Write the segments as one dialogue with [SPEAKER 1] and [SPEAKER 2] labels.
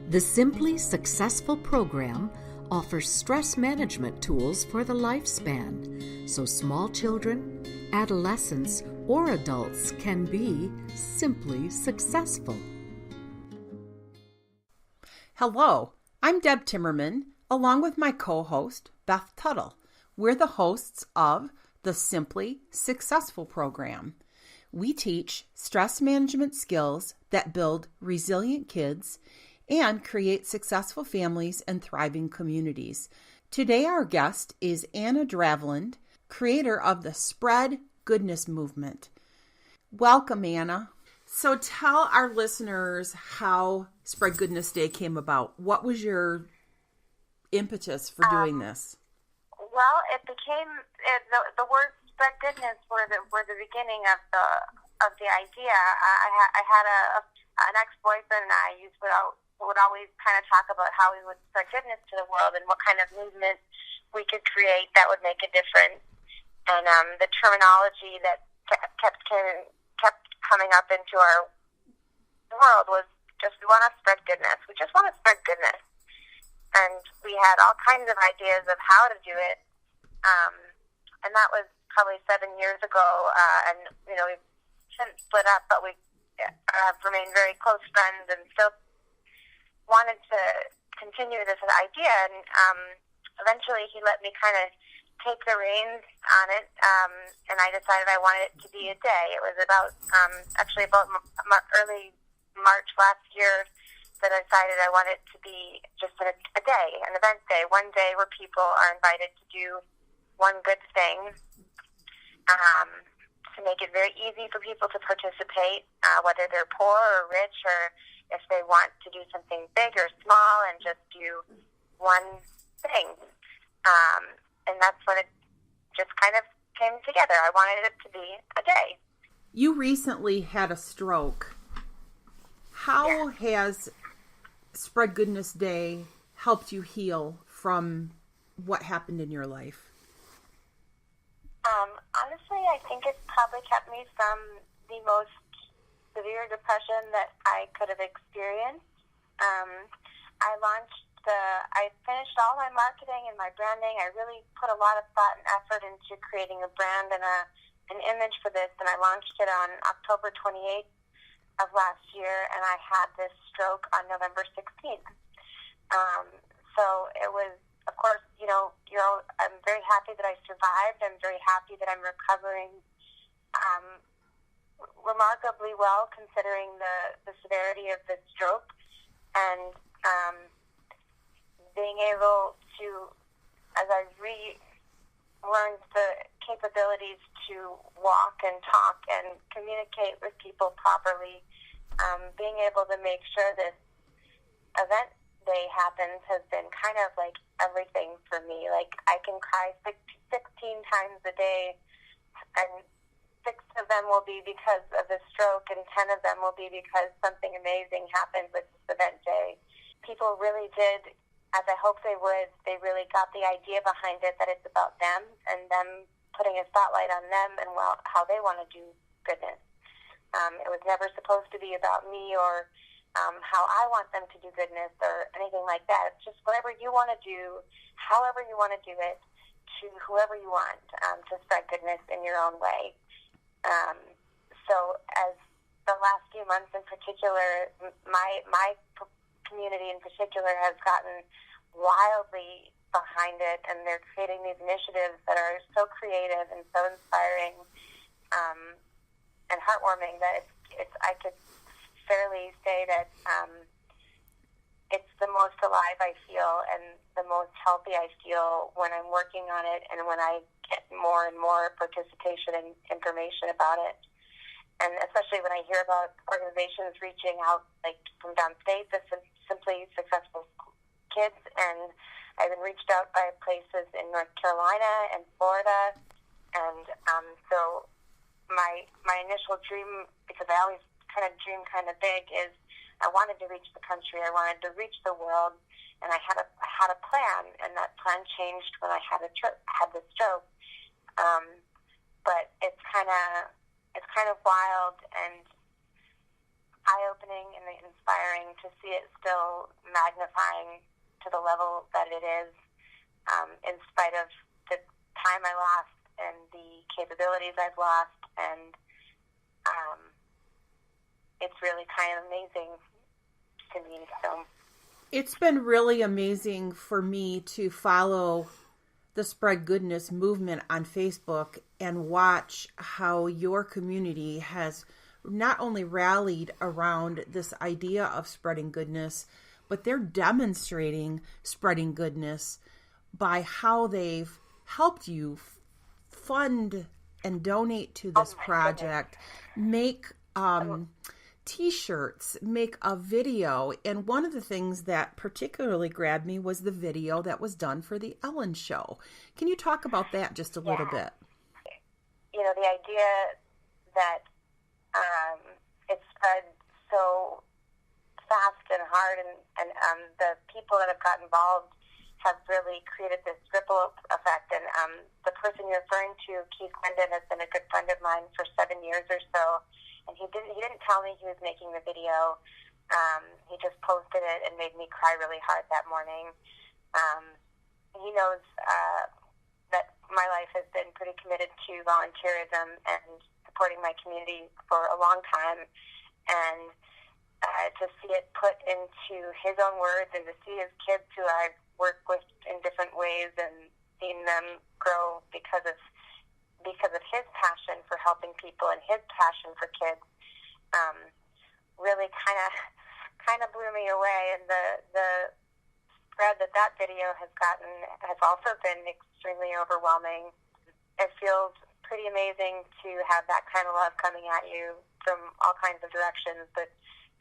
[SPEAKER 1] The Simply Successful program offers stress management tools for the lifespan, so small children, adolescents, or adults can be simply successful.
[SPEAKER 2] Hello, I'm Deb Timmerman, along with my co-host, Beth Tuttle. We're the hosts of the Simply Successful program. We teach stress management skills that build resilient kids and create successful families and thriving communities. Today, our guest is Anna Dravland, creator of the Spread Goodness movement. Welcome, Anna. So tell our listeners how Spread Goodness Day came about. What was your impetus for doing this?
[SPEAKER 3] Well, the word spread goodness were the beginning of the idea. I had an ex-boyfriend, and I would always kind of talk about how we would spread goodness to the world and what kind of movement we could create that would make a difference. And the terminology that kept coming up into our world was just, we want to spread goodness. We just want to spread goodness. And we had all kinds of ideas of how to do it. And that was probably 7 years ago. And, we've since split up, but we have remained very close friends and still wanted to continue this idea. And eventually he let me kind of take the reins on it. And I decided I wanted it to be a day. It was about early March last year that I decided I wanted it to be just a day, an event day, one day where people are invited to do one good thing, to make it very easy for people to participate, whether they're poor or rich, or if they want to do something big or small and just do one thing. And that's when it just kind of came together. I wanted it to be a day.
[SPEAKER 2] You recently had a stroke. How has Spread Goodness Day helped you heal from what happened in your life?
[SPEAKER 3] Honestly, I think it's probably kept me from the most severe depression that I could have experienced. I finished all my marketing and my branding. I really put a lot of thought and effort into creating a brand and an image for this, and I launched it on October 28th of last year, and I had this stroke on November 16th. So it was, of course, I'm very happy that I survived. I'm very happy that I'm recovering remarkably well, considering the severity of the stroke, and being able to, as I learned the capabilities to walk and talk and communicate with people properly, being able to make sure this event day happens has been kind of like everything for me. Like, I can cry 16 times a day, and 6 of them will be because of the stroke, and 10 of them will be because something amazing happened with this event day. People really did, as I hoped they would, they really got the idea behind it, that it's about them and them putting a spotlight on them and how they want to do goodness. It was never supposed to be about me or how I want them to do goodness or anything like that. It's just whatever you want to do, however you want to do it, to whoever you want, to spread goodness in your own way. So as the last few months in particular, my community in particular has gotten wildly behind it, and they're creating these initiatives that are so creative and so inspiring and heartwarming that I could fairly say that it's the most alive I feel and the most healthy I feel when I'm working on it, and when I get more and more participation and information about it. And especially when I hear about organizations reaching out, like from downstate, the Simply Successful Kids, and I've been reached out by places in North Carolina and Florida. And so my initial dream, because I always kind of dream kind of big, is I wanted to reach the country, I wanted to reach the world, and I had a plan, and that plan changed when I had the stroke. But it's kind of wild and eye-opening happening and inspiring to see it still magnifying to the level that it is, in spite of the time I lost and the capabilities I've lost. And it's really kind of amazing to me. So
[SPEAKER 2] it's been really amazing for me to follow the Spread Goodness movement on Facebook and watch how your community has not only rallied around this idea of spreading goodness, but they're demonstrating spreading goodness by how they've helped you fund and donate to this project, make T-shirts, make a video. And one of the things that particularly grabbed me was the video that was done for the Ellen Show. Can you talk about that just a little bit?
[SPEAKER 3] You know, the idea that it spread so fast and hard, and the people that have got involved have really created this ripple effect. And the person you're referring to, Keith Glendon, has been a good friend of mine for 7 years or so. And he didn't tell me he was making the video. He just posted it and made me cry really hard that morning. He knows that my life has been pretty committed to volunteerism and supporting my community for a long time. And to see it put into his own words, and to see his kids who I've worked with in different ways and seen them grow because of his passion for helping people and his passion for kids, really kind of blew me away. And the spread that video has gotten has also been extremely overwhelming. It feels pretty amazing to have that kind of love coming at you from all kinds of directions, but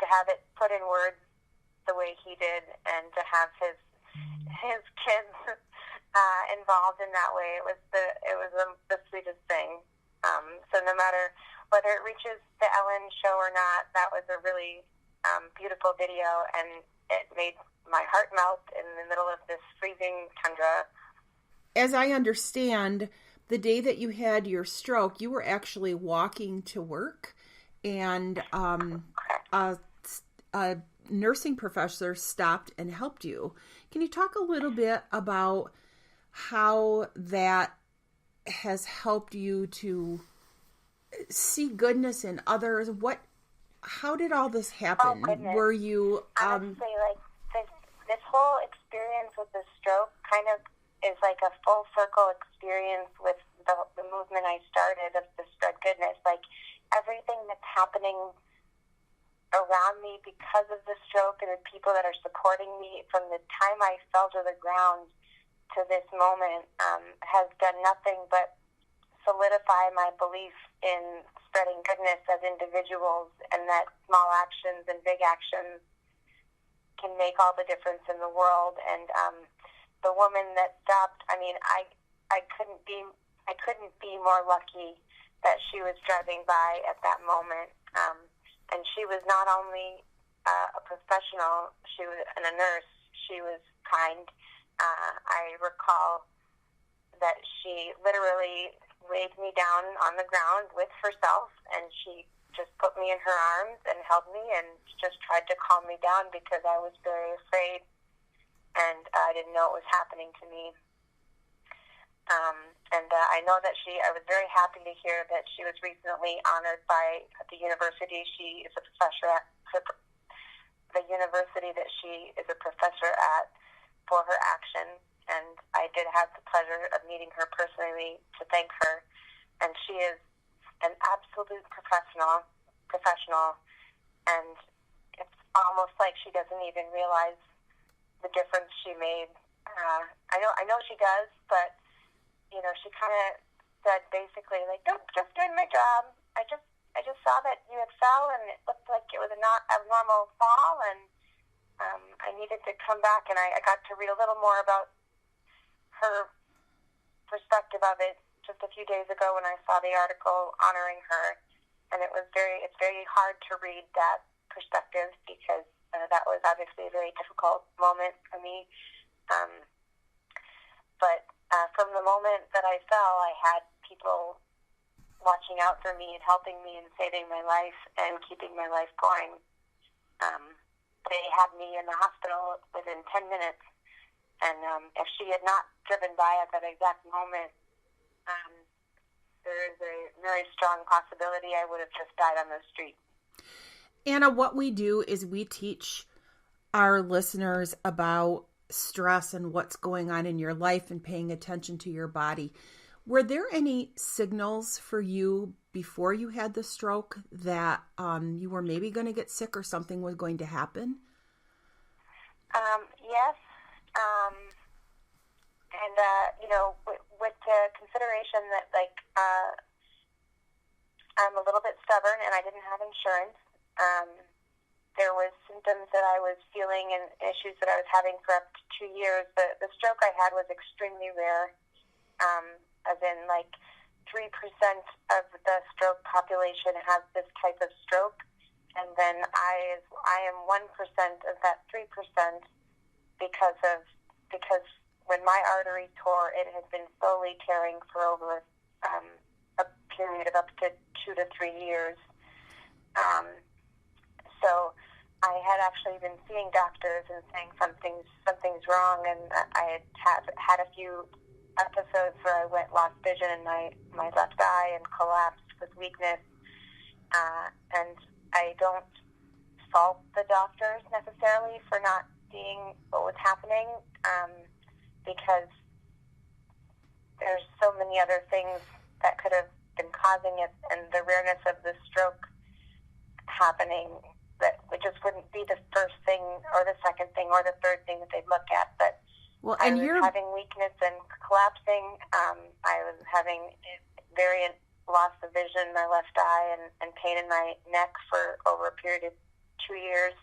[SPEAKER 3] to have it put in words the way he did, and to have his kids involved in that way, it was the sweetest thing. So no matter whether it reaches the Ellen Show or not, that was a really beautiful video, and it made my heart melt in the middle of this freezing tundra.
[SPEAKER 2] As I understand, the day that you had your stroke, you were actually walking to work, and a nursing professor stopped and helped you. Can you talk a little bit about how that has helped you to see goodness in others? How did all this happen?
[SPEAKER 3] Oh, goodness.
[SPEAKER 2] Were you
[SPEAKER 3] honestly, like this whole experience with the stroke kind of is like a full circle experience with the movement I started of the Spread Goodness. Like everything that's happening around me because of the stroke, and the people that are supporting me from the time I fell to the ground to this moment, has done nothing but solidify my belief in spreading goodness as individuals, and that small actions and big actions can make all the difference in the world. And the woman that stopped, I mean, I couldn't be more lucky that she was driving by at that moment. And she was not only a professional, she was a nurse. She was kind. I recall that she literally laid me down on the ground with herself, and she just put me in her arms and held me and just tried to calm me down because I was very afraid, and I didn't know what was happening to me. I know that I was very happy to hear that she was recently honored by the university she is a professor at, the university that she is a professor at, for her action. And I did have the pleasure of meeting her personally to thank her. And she is an absolute professional, and it's almost like she doesn't even realize the difference she made. I know she does, but you know, she kind of said basically, like, "Don't, just doing my job. I just saw that you had fell, and it looked like it was a not abnormal fall, and I needed to come back." And I got to read a little more about her perspective of it just a few days ago when I saw the article honoring her, and it's very hard to read that perspective because that was obviously a very difficult moment for me. But from the moment that I fell, I had people watching out for me and helping me and saving my life and keeping my life going. They had me in the hospital within 10 minutes, and if she had not driven by at that exact moment, there is a very strong possibility I would have just died on the street.
[SPEAKER 2] Anna, what we do is we teach our listeners about stress and what's going on in your life and paying attention to your body. Were there any signals for you before you had the stroke that you were maybe going to get sick or something was going to happen?
[SPEAKER 3] Yes. And, with the consideration that, I'm a little bit stubborn and I didn't have insurance, there was symptoms that I was feeling and issues that I was having for up to 2 years. The stroke I had was extremely rare, as in 3% of the stroke population has this type of stroke, and then I am 1% of that 3% because when my artery tore, it had been slowly tearing for over a period of up to 2 to 3 years. So I had actually been seeing doctors and saying something's wrong, and I had a few episodes where I lost vision in my left eye and collapsed with weakness. And I don't fault the doctors necessarily for not seeing what was happening, because there's so many other things that could have been causing it, and the rareness of the stroke happening, that it just wouldn't be the first thing or the second thing or the third thing that they'd look at. But I was having weakness and collapsing. I was having very loss of vision in my left eye and pain in my neck for over a period of 2 years.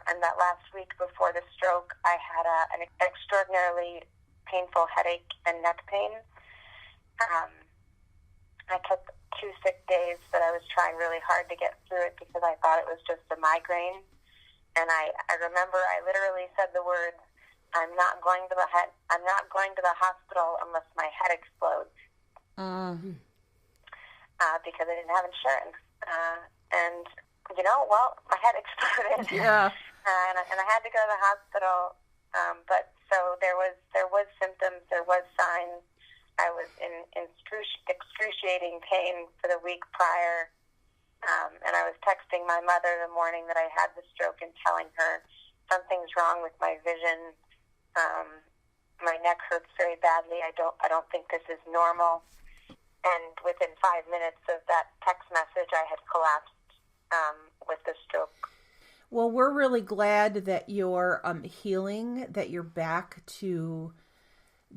[SPEAKER 3] And that last week before the stroke, I had an extraordinarily painful headache and neck pain. I took 2 sick days, but I was trying really hard to get through it because I thought it was just a migraine. And I remember I literally said the words, I'm not going to the hospital unless my head explodes. Because I didn't have insurance. And my head exploded.
[SPEAKER 2] Yeah.
[SPEAKER 3] and I had to go to the hospital. But so there was symptoms, there was signs. I was in excruciating pain for the week prior. And I was texting my mother the morning that I had the stroke and telling her something's wrong with my vision. My neck hurts very badly. I don't think this is normal. And within 5 minutes of that text message, I had collapsed with the stroke.
[SPEAKER 2] Well, we're really glad that you're healing, that you're back to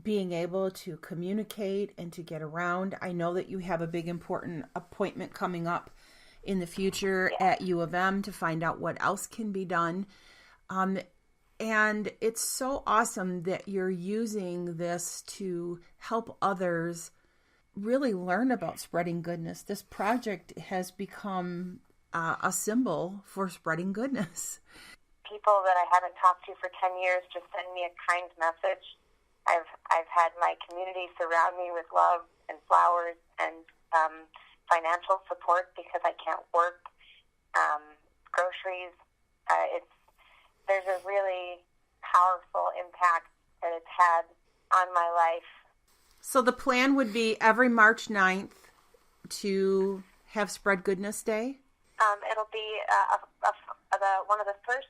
[SPEAKER 2] being able to communicate and to get around. I know that you have a big important appointment coming up in the future at U of M to find out what else can be done. And it's so awesome that you're using this to help others really learn about spreading goodness. This project has become a symbol for spreading goodness.
[SPEAKER 3] People that I haven't talked to for 10 years just send me a kind message. I've had my community surround me with love and flowers and financial support because I can't work, groceries. There's a really powerful impact that it's had on my life.
[SPEAKER 2] So the plan would be every March 9th to have Spread Goodness Day?
[SPEAKER 3] It'll be one of the first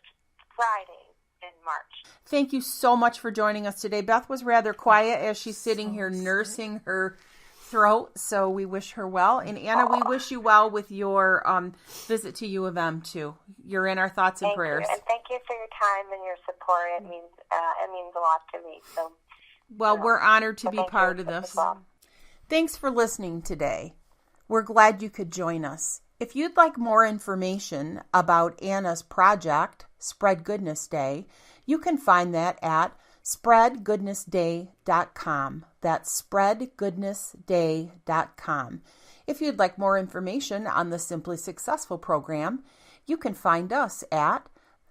[SPEAKER 3] Fridays in March.
[SPEAKER 2] Thank you so much for joining us today. Beth was rather quiet as she's sitting here nursing her throat, so we wish her well. And Anna, we wish you well with your visit to U of M too. You're in our thoughts and prayers.
[SPEAKER 3] Thank you, and thank you for your time and your support. It means a lot to me. So,
[SPEAKER 2] well, we're honored to be part of this.
[SPEAKER 3] Well.
[SPEAKER 2] Thanks for listening today. We're glad you could join us. If you'd like more information about Anna's project, Spread Goodness Day, you can find that at spreadgoodnessday.com. That's spreadgoodnessday.com. If you'd like more information on the Simply Successful program, you can find us at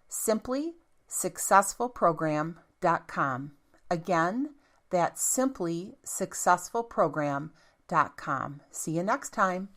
[SPEAKER 2] simplysuccessfulprogram.com. Again, that's simplysuccessfulprogram.com. See you next time.